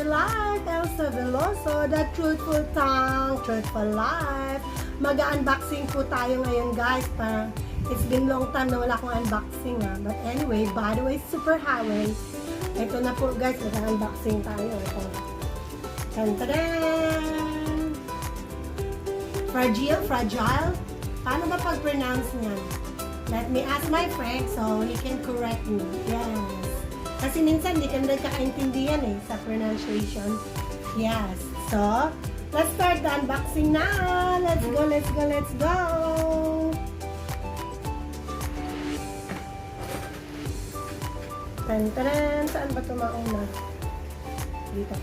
life, Elsa Veloso, the truthful tongue, truthful life. Mag-unboxing po tayo ngayon guys. It's been long time na wala akong unboxing But anyway, by the way, super highway. Ito na po guys, mag-unboxing tayo. Ito. Tan-tadan! Fragile? Paano ba pag-pronounce niyan? Let me ask my friend so he can correct me. Yes. Kasi minsan di ka nagkakaintindihan sa pronunciation. Yes. So, let's start the unboxing na. Let's go. Tan-taran! Saan ba ito mauna? Dito.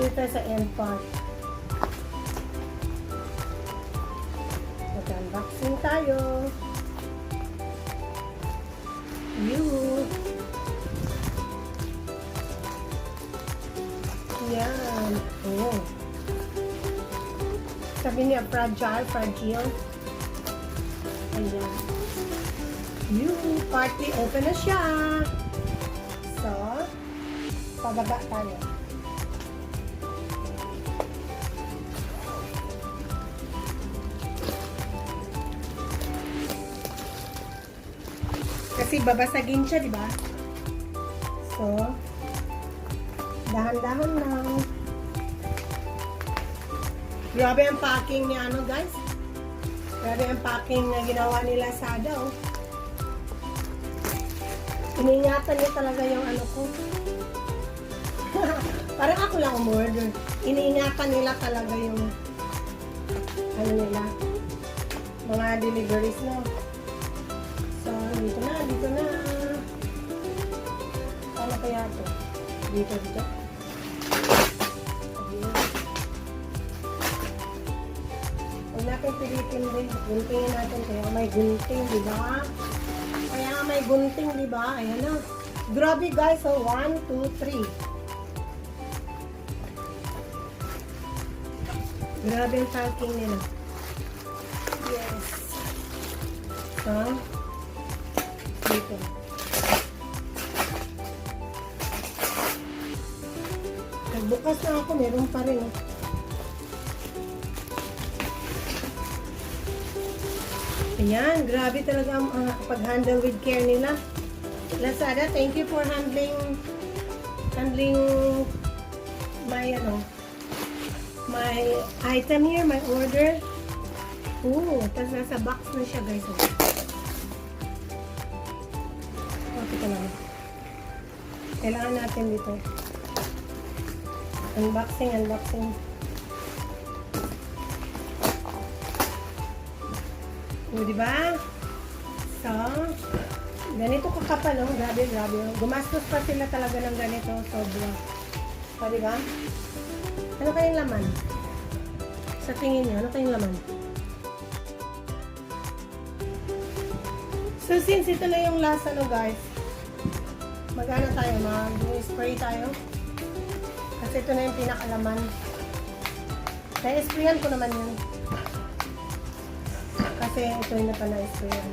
Ito sa end part. Mag-unboxing tayo. Yan. Oh. Sabi niya, fragile. Ayan. Partly open na siya. So, pababa tayo. Kasi babasagin siya, di ba? So, dahan-dahan lang. Grabe ang packing ni guys. Grabe ang packing na ginawa ni Lazada, Iniingatan niya talaga yung ko. Parang ako lang umorder. Iniingatan nila talaga yung nila. Mga deliveries, no? So, dito na. Paano kaya ito? Dito. Huwag natin pilitin din. Guntingin natin. Kaya may gunting, di ba? Ayan na. Grabe guys. So, 1, 2, 3. Grabe ang packing nila. Yes. So, dito. Nagbukas na ako, meron pa rin. Ayan, grabe talaga ang pag-handle with care nila. Lazada, thank you for handling my my item here, my order. Tapos nasa box na siya guys. Ito na. Kailangan natin dito. Unboxing. Diba? So, ganito kakapal, Grabe. Gumastos pa sila talaga ng ganito. Sobra. So, diba? Ano kayong laman? Sa tingin niyo, ano kayong laman? So, since ito na yung last, guys, mag-ano tayo, mag-spray tayo. Kasi ito na yung pinakalaman. Na-sprayan ko naman yun. Kasi ito yung napana-sprayan.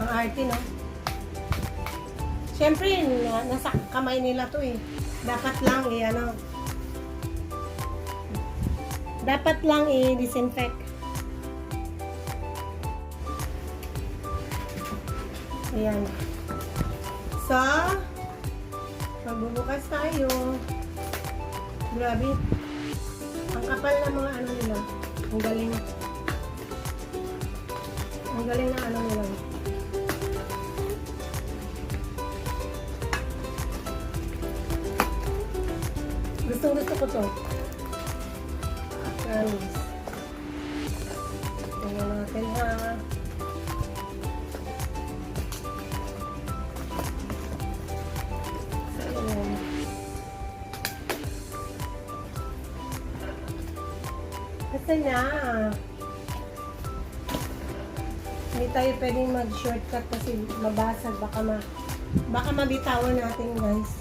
Ang arte, no? Siyempre, nasa kamay nila to Dapat lang i-disinfect. Ayan. So, magbubukas tayo. Grabe. Ang kapal na mga nila. Ang galing. Ang galing na nila. Gusto ko to. Promise. Tingnan natin Kasi hindi tayo pwedeng mag-shortcut kasi mabasag. Baka mabitawan natin guys.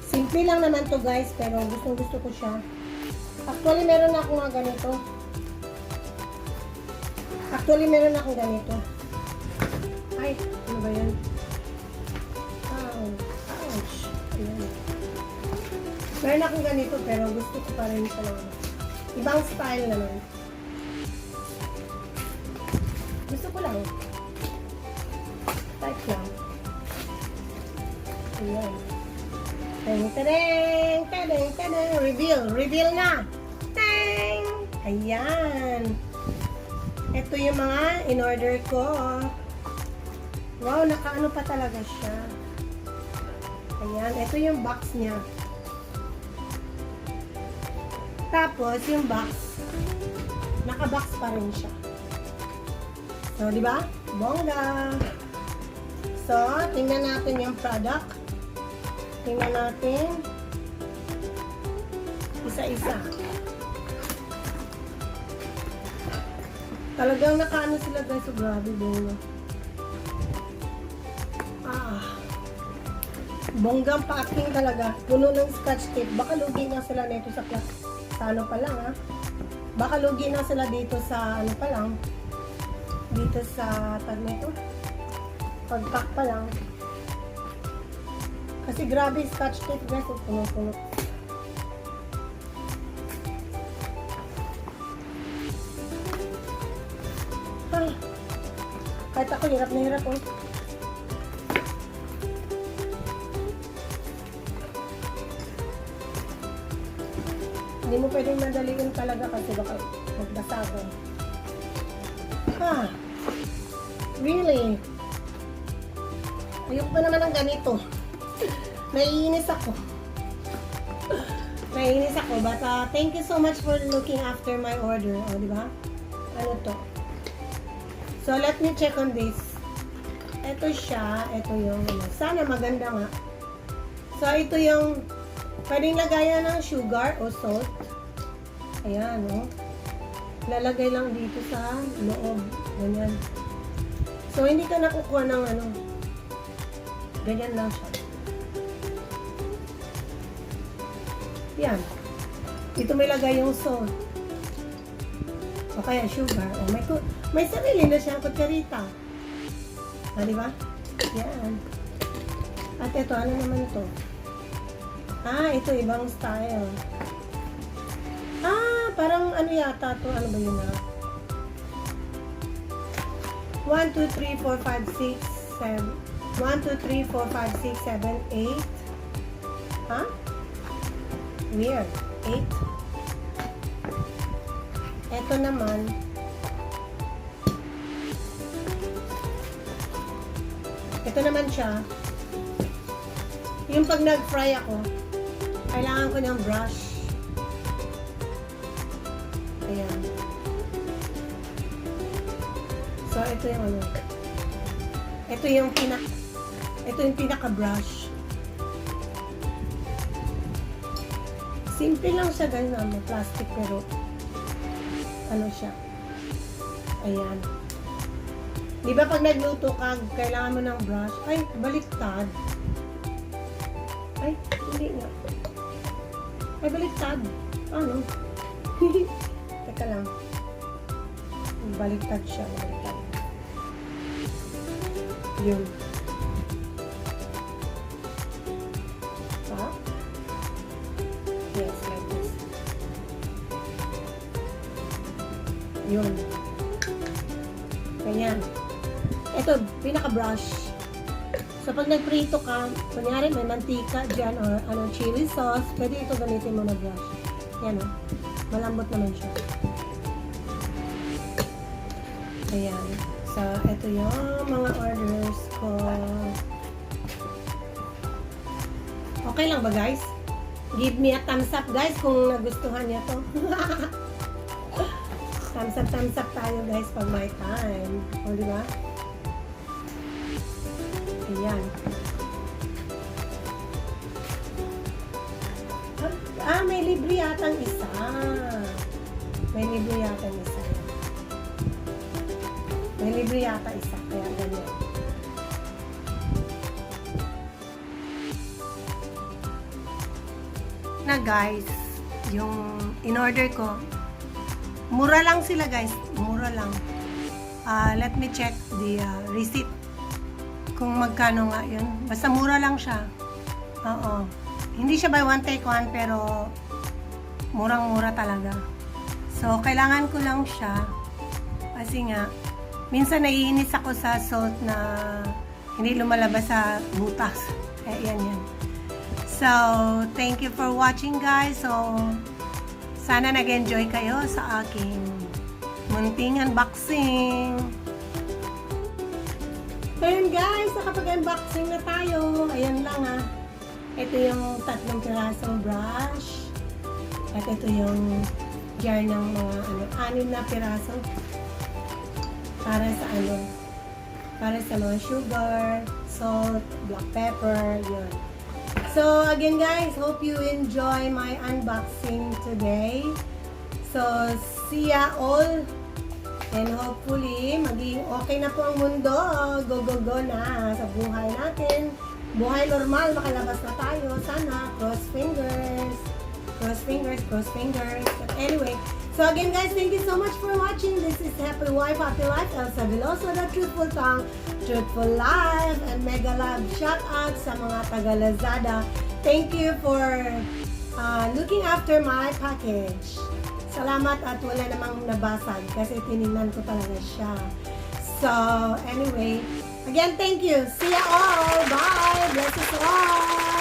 Simple lang naman to guys, pero gusto ko siya. Actually, meron akong ganito. Ay, ano ba yan? Meron akong ganito pero gusto ko pa rin siya naman. Ibang style naman. Gusto ko lang. Type lang. Ayan. Tadeng, tadeng, tadeng, tadeng. Reveal. Reveal na. Tadeng! Ayan. Ito yung mga in-order ko. Wow, nakaano pa talaga siya. Ayan. Ito yung box niya. Tapos, yung box, naka-box pa rin siya. So, di ba? Bongga! So, tingnan natin yung product. Tingnan natin. Isa-isa. Talagang nakaano sila guys. So, grabe din. Bonggang packing talaga. Puno ng scotch tape. Baka lugi na sila nito sa ano pa lang ha. Baka lugi na sila dito sa ano pa lang. Dito sa tag nito. Pag-pack pa lang. Kasi grabe scotch tape guys. Puno-puno. Kahit ako hirap na hirap oh. Hindi mo pwedeng madaliin talaga kasi baka magbasa ko. Really? Ayoko pa naman ng ganito. Naiinis ako. Naiinis ako. But thank you so much for looking after my order. O, di ba? Ano to? So, let me check on this. Ito siya. Ito yung, sana maganda nga. So, ito yung, pwedeng lagayan ng sugar o salt. Ayan, no? Lalagay lang dito sa loob. Ganyan. So, hindi ka nakukuha ng ano. Ganyan lang siya. Yan. Dito may lagay yung salt. O kaya sugar. O may sarili na siyang kutsarita. Di ba? Yan. At ito, ano naman to? Ito ibang style. Parang ano yata to? Ano ba yun na? 1, 2, 3, 4, 5, 6, 7. 1, 2, 3, 4, 5, 6, 7, 8. Weird. 8. Ito naman. Ito naman siya. Yung pag nag-fry ako, kailangan ko ng brush. Ayan. So, ito yung ano. Ito yung pinaka-brush. Simple lang siya guys, may plastic pero ano siya. Ayan. Di ba pag nagluto ka, kailangan mo ng brush? Ay, baliktad. Ay, hindi nga. Ay, baliktad. Ano? Teka lang. Baliktad siya. Baliktad. Yun. Yes, like this. Yun. Ganyan. Ito, pinaka-brush. So, pag nagprito ka, kunyari may mantika dyan or chili sauce, pwede ito gamitin mo na brush. Yan o. Malambot naman siya. Ayan. So, ito yung mga orders ko. Okay lang ba guys? Give me a thumbs up guys kung nagustuhan niya to. Thumbs up tayo guys pag may time. O, diba? Ayan. May libre yatang isa. May libre yatang isa. May libre yata isa. Kaya ganyan. Na guys, yung in-order ko, mura lang sila guys. Mura lang. Let me check the receipt. Kung magkano nga yun. Basta mura lang siya. Oo. Hindi siya buy one take one, pero murang-mura talaga. So, kailangan ko lang siya. Kasi nga, minsan naiinis ako sa salt na hindi lumalabas sa butas. Kaya yan. So, thank you for watching guys. So, sana nag-enjoy kayo sa aking munting unboxing. Ayun guys, nakapag-unboxing na tayo. Ayan lang Ito yung 3 pirasong brush. At ito yung jar ng mga 6 na piraso. Para sa para sa mga sugar, salt, black pepper, yun. So again guys, hope you enjoy my unboxing today. So see ya all. And hopefully, maging okay na po ang mundo. Go, go, go na sa buhay natin. Buhay normal, makalabas na tayo. Sana, cross fingers. Cross fingers, cross fingers. But anyway, so again guys, thank you so much for watching. This is Happy Wife, Happy Life. Elsa Veloso, the Truthful Tongue, Truthful Life, and mega love shout out sa mga taga Lazada. Thank you for looking after my package. Salamat at wala namang nabasag kasi tinignan ko talaga siya. So, anyway, again, thank you. See ya all. Bye. Bless us all.